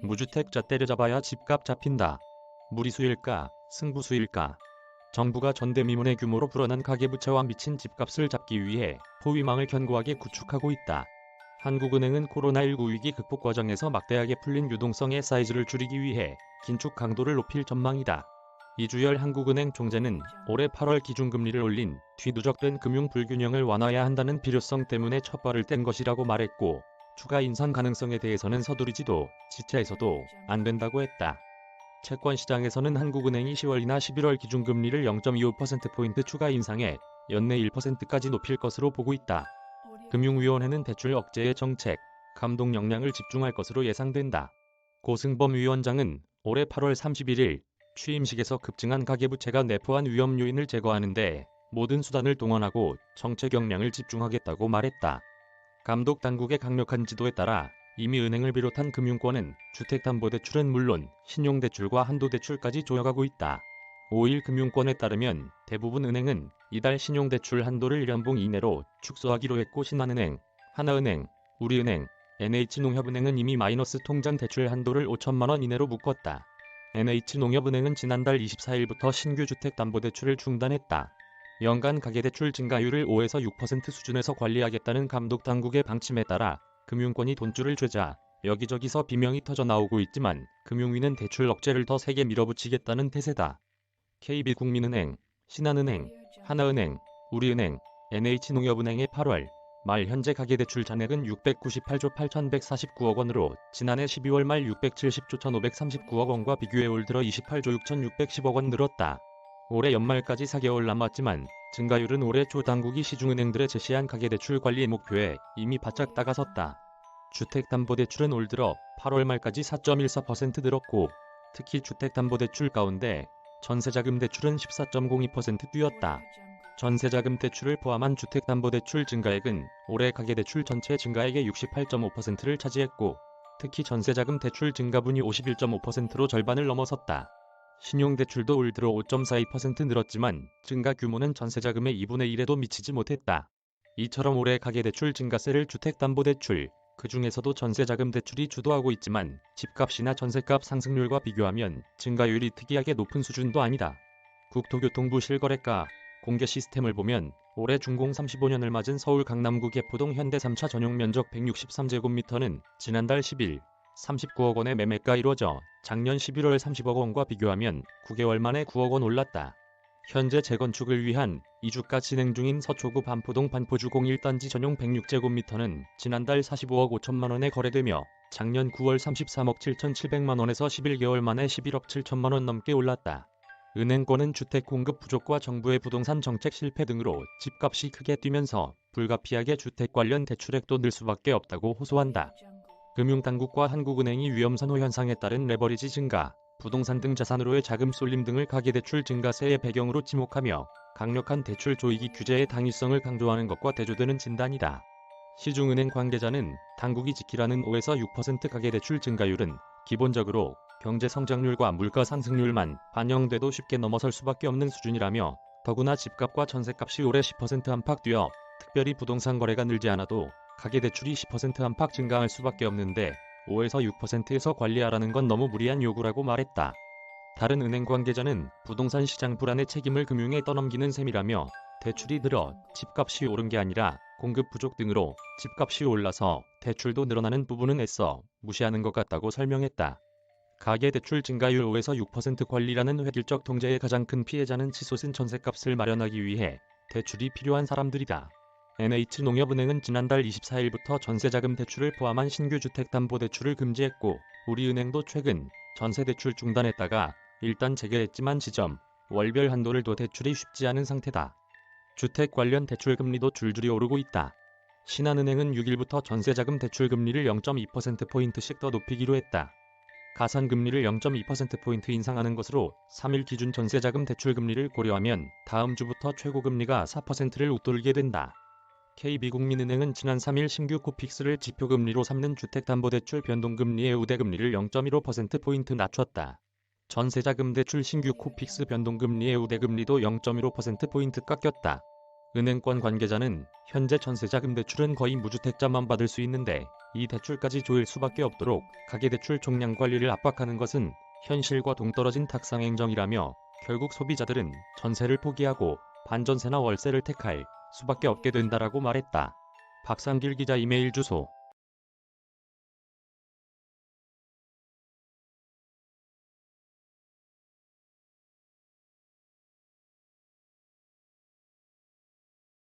무주택자 때려잡아야 집값 잡힌다. 무리수일까, 승부수일까? 정부가 전대미문의 규모로 불어난 가계부채와 미친 집값을 잡기 위해 포위망을 견고하게 구축하고 있다. 한국은행은 코로나19 위기 극복 과정에서 막대하게 풀린 유동성의 사이즈를 줄이기 위해 긴축 강도를 높일 전망이다. 이주열 한국은행 총재는 올해 8월 기준금리를 올린 뒤 누적된 금융 불균형을 완화해야 한다는 필요성 때문에 첫발을 뗀 것이라고 말했고, 추가 인상 가능성에 대해서는 서두르지도 지체해서도 안 된다고 했다. 채권시장에서는 한국은행이 10월이나 11월 기준금리를 0.25%포인트 추가 인상해 연내 1%까지 높일 것으로 보고 있다. 금융위원회는 대출 억제의 정책, 감독 역량을 집중할 것으로 예상된다. 고승범 위원장은 올해 8월 31일 취임식에서 급증한 가계부채가 내포한 위험 요인을 제거하는 데 모든 수단을 동원하고 정책 역량을 집중하겠다고 말했다. 감독 당국의 강력한 지도에 따라 이미 은행을 비롯한 금융권은 주택담보대출은 물론 신용대출과 한도대출까지 조여가고 있다. 5일 금융권에 따르면 대부분 은행은 이달 신용대출 한도를 1연봉 이내로 축소하기로 했고, 신한은행, 하나은행, 우리은행, NH농협은행은 이미 마이너스 통장 대출 한도를 5천만 원 이내로 묶었다. NH농협은행은 지난달 24일부터 신규 주택담보대출을 중단했다. 연간 가계대출 증가율을 5에서 6% 수준에서 관리하겠다는 감독당국의 방침에 따라 금융권이 돈줄을 죄자 여기저기서 비명이 터져나오고 있지만 금융위는 대출 억제를 더 세게 밀어붙이겠다는 태세다. KB국민은행, 신한은행, 하나은행, 우리은행, NH농협은행의 8월 말 현재 가계대출 잔액은 698조 8,149억 원으로 지난해 12월 말 670조 1,539억 원과 비교해 올 들어 28조 6,610억 원 늘었다. 올해 연말까지 4개월 남았지만 증가율은 올해 초 당국이 시중은행들에 제시한 가계대출 관리 목표에 이미 바짝 다가섰다. 주택담보대출은 올 들어 8월 말까지 4.14% 늘었고, 특히 주택담보대출 가운데 전세자금 대출은 14.02% 뛰었다. 전세자금 대출을 포함한 주택담보대출 증가액은 올해 가계대출 전체 증가액의 68.5%를 차지했고, 특히 전세자금 대출 증가분이 51.5%로 절반을 넘어섰다. 신용대출도 올 들어 5.42% 늘었지만 증가 규모는 전세자금의 2분의 1에도 미치지 못했다. 이처럼 올해 가계대출 증가세를 주택담보대출, 그 중에서도 전세자금 대출이 주도하고 있지만 집값이나 전세값 상승률과 비교하면 증가율이 특이하게 높은 수준도 아니다. 국토교통부 실거래가 공개 시스템을 보면 올해 준공 35년을 맞은 서울 강남구 개포동 현대 3차 전용 면적 163제곱미터는 지난달 10일 39억 원의 매매가 이뤄져 작년 11월 30억 원과 비교하면 9개월 만에 9억 원 올랐다. 현재 재건축을 위한 이주가 진행 중인 서초구 반포동 반포주 01단지 전용 106제곱미터는 지난달 45억 5천만 원에 거래되며 작년 9월 33억 7,700만 원에서 11개월 만에 11억 7천만 원 넘게 올랐다. 은행권은 주택 공급 부족과 정부의 부동산 정책 실패 등으로 집값이 크게 뛰면서 불가피하게 주택 관련 대출액도 늘 수밖에 없다고 호소한다. 금융당국과 한국은행이 위험산호 현상에 따른 레버리지 증가, 부동산 등 자산으로의 자금 쏠림 등을 가계대출 증가세의 배경으로 지목하며 강력한 대출 조이기 규제의 당위성을 강조하는 것과 대조되는 진단이다. 시중은행 관계자는 당국이 지키라는 5에서 6% 가계대출 증가율은 기본적으로 경제 성장률과 물가 상승률만 반영돼도 쉽게 넘어설 수밖에 없는 수준이라며, 더구나 집값과 전세값이 올해 10% 안팎 뛰어 특별히 부동산 거래가 늘지 않아도 가계대출이 10% 안팎 증가할 수밖에 없는데 5에서 6%에서 관리하라는 건 너무 무리한 요구라고 말했다. 다른 은행 관계자는 부동산 시장 불안의 책임을 금융에 떠넘기는 셈이라며, 대출이 늘어 집값이 오른 게 아니라 공급 부족 등으로 집값이 올라서 대출도 늘어나는 부분은 애써 무시하는 것 같다고 설명했다. 가계대출 증가율 5에서 6% 관리라는 획일적 통제의 가장 큰 피해자는 치솟은 전세값을 마련하기 위해 대출이 필요한 사람들이다. NH농협은행은 지난달 24일부터 전세자금 대출을 포함한 신규 주택담보대출을 금지했고, 우리은행도 최근 전세대출 중단했다가 일단 재개했지만 지점, 월별 한도를 둬 대출이 쉽지 않은 상태다. 주택 관련 대출 금리도 줄줄이 오르고 있다. 신한은행은 6일부터 전세자금 대출 금리를 0.2%포인트씩 더 높이기로 했다. 가산금리를 0.2%포인트 인상하는 것으로 3일 기준 전세자금 대출 금리를 고려하면 다음 주부터 최고금리가 4%를 웃돌게 된다. KB국민은행은 지난 3일 신규 코픽스를 지표금리로 삼는 주택담보대출 변동금리의 우대금리를 0.15%포인트 낮췄다. 전세자금 대출 신규 코픽스 변동금리의 우대금리도 0.15%포인트 깎였다. 은행권 관계자는 현재 전세자금 대출은 거의 무주택자만 받을 수 있는데 이 대출까지 조일 수밖에 없도록 가계대출 총량 관리를 압박하는 것은 현실과 동떨어진 탁상행정이라며 결국 소비자들은 전세를 포기하고 반전세나 월세를 택할 수밖에 없게 된다라고 말했다. 박상길 기자 이메일 주소